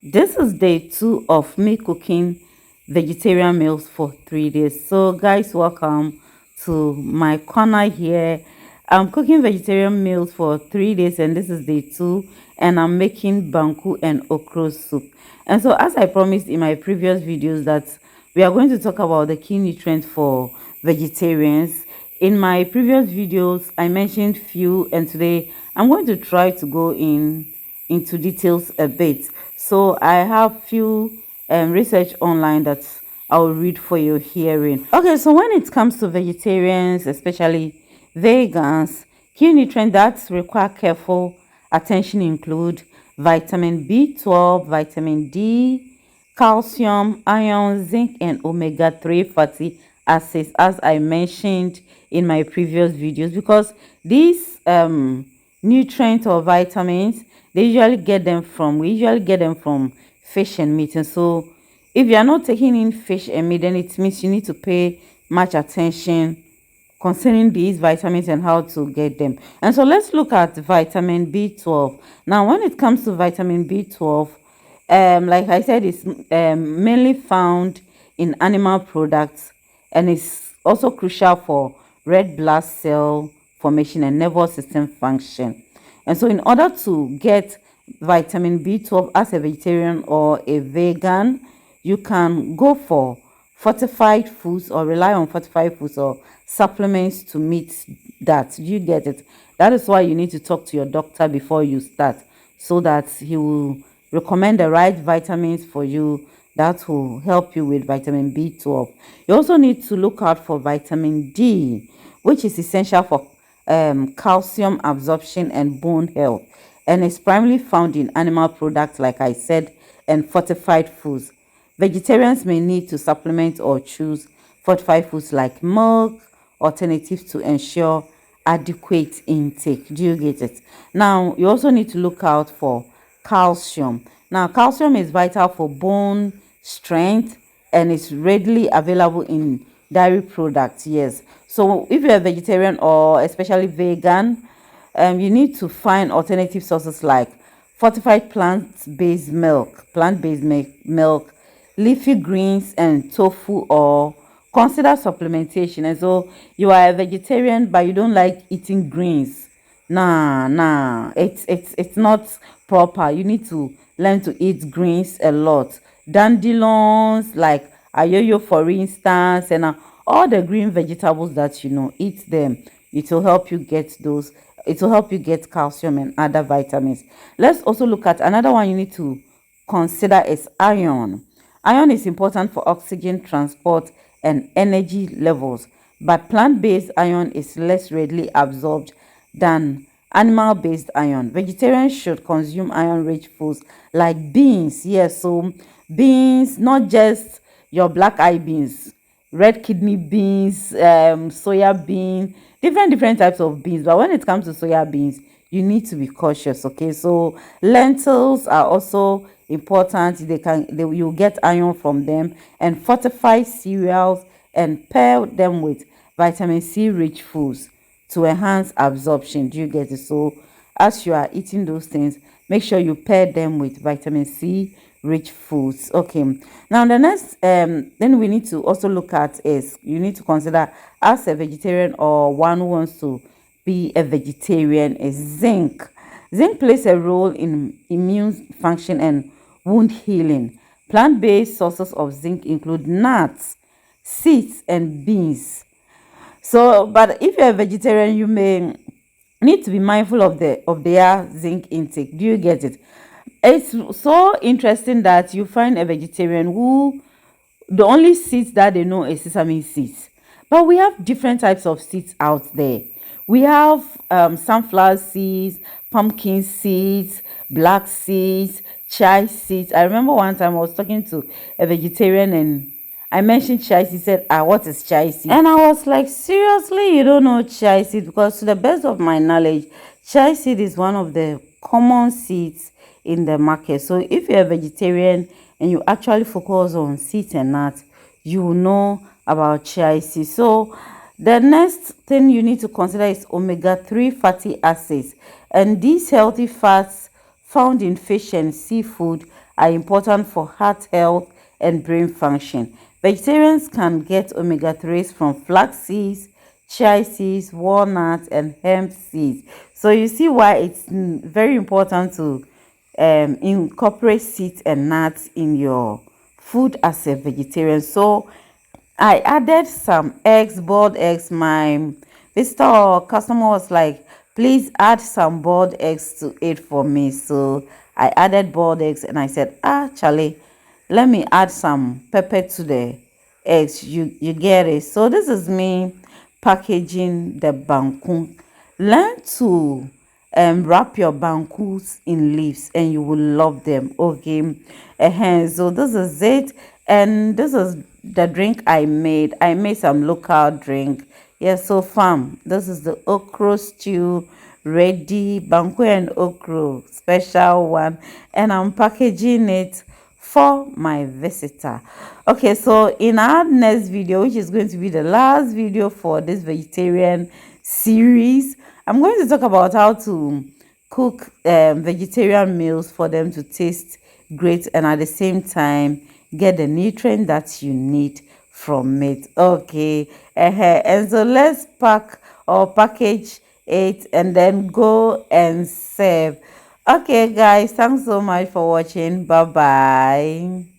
This is day 2 of me cooking vegetarian meals for 3 days. So guys, welcome to my corner here. I'm cooking vegetarian meals for 3 days and this is day 2, and I'm making banku and okra soup. And so as I promised in my previous videos that we are going to talk about the key nutrients for vegetarians. In my previous videos I mentioned few, and today I'm going to try to go into details a bit. So I have few research online that I'll read for your hearing. Okay, so when it comes to vegetarians, especially vegans, key nutrients that require careful attention include vitamin B12, vitamin D, calcium, iron, zinc, and omega-3 fatty acids, as I mentioned in my previous videos, because these nutrients or vitamins, we usually get them from fish and meat. And so if you are not taking in fish and meat, then it means you need to pay much attention concerning these vitamins and how to get them. And so let's look at vitamin B12. Now when it comes to vitamin B12, like I said, it's mainly found in animal products, and it's also crucial for red blood cell formation and nervous system function. And so in order to get vitamin B12 as a vegetarian or a vegan, you can go for fortified foods or rely on fortified foods or supplements to meet that. You get it? That is why you need to talk to your doctor before you start, so that he will recommend the right vitamins for you that will help you with vitamin B12. You also need to look out for vitamin D, which is essential for calcium absorption and bone health, and is primarily found in animal products, like I said, and fortified foods. Vegetarians may need to supplement or choose fortified foods like milk alternatives to ensure adequate intake. Do you get it? Now, you also need to look out for calcium. Now, calcium is vital for bone strength and is readily available in dairy products. Yes. So, if you're a vegetarian or especially vegan, you need to find alternative sources like fortified plant-based milk, leafy greens, and tofu, or consider supplementation. And so you are a vegetarian but you don't like eating greens. Nah, it's not proper. You need to learn to eat greens a lot. Dandelions like ayoyo, for instance, and all the green vegetables that you know, eat them. It will help you get those. It will help you get calcium and other vitamins. Let's also look at another one you need to consider is iron. Iron is important for oxygen transport and energy levels, but plant-based iron is less readily absorbed than animal-based iron. Vegetarians should consume iron-rich foods like beans. Yes, so beans, not just your black eye beans, red kidney beans, soya bean, different types of beans. But when it comes to soya beans, you need to be cautious. Okay, so lentils are also important. You get iron from them, and fortify cereals and pair them with vitamin C rich foods to enhance absorption. Do you get it? So as you are eating those things, make sure you pair them with vitamin C rich foods. Okay, now the next then we need to also look at is, you need to consider as a vegetarian or one who wants to be a vegetarian, is zinc. Zinc plays a role in immune function and wound healing. Plant-based sources of zinc include nuts, seeds, and beans. So, but if you're a vegetarian, you may need to be mindful of their zinc intake. Do you get it? It's so interesting that you find a vegetarian who the only seeds that they know is sesame seeds, but we have different types of seeds out there. We have sunflower seeds, pumpkin seeds, black seeds, chai seeds. I remember one time I was talking to a vegetarian and I mentioned chai seed. He said, what is chai seed? And I was like, seriously, you don't know chai seed? Because to the best of my knowledge, chai seed is one of the common seeds in the market. So if you're a vegetarian and you actually focus on seeds and nuts, you will know about chia seeds. So the next thing you need to consider is omega-3 fatty acids, and these healthy fats found in fish and seafood are important for heart health and brain function. Vegetarians can get omega-3s from flax seeds, chia seeds, walnuts, and hemp seeds. So you see why it's very important to incorporate seeds and nuts in your food as a vegetarian. So I added some eggs, boiled eggs. My visitor or customer was like, please add some boiled eggs to it for me. So I added boiled eggs and I said, Charlie, let me add some pepper to the eggs. You get it. So this is me packaging the banku. Learn to wrap your bankus in leaves and you will love them. Okay. So this is it, and this is the drink I made some local drink. Yes, so fam, this is the okra stew ready, banku and okra special one, and I'm packaging it for my visitor. Okay, so in our next video, which is going to be the last video for this vegetarian series, I'm going to talk about how to cook vegetarian meals for them to taste great and at the same time get the nutrient that you need from it. Okay, and so let's pack or package it and then go and serve. Okay guys, thanks so much for watching. Bye bye.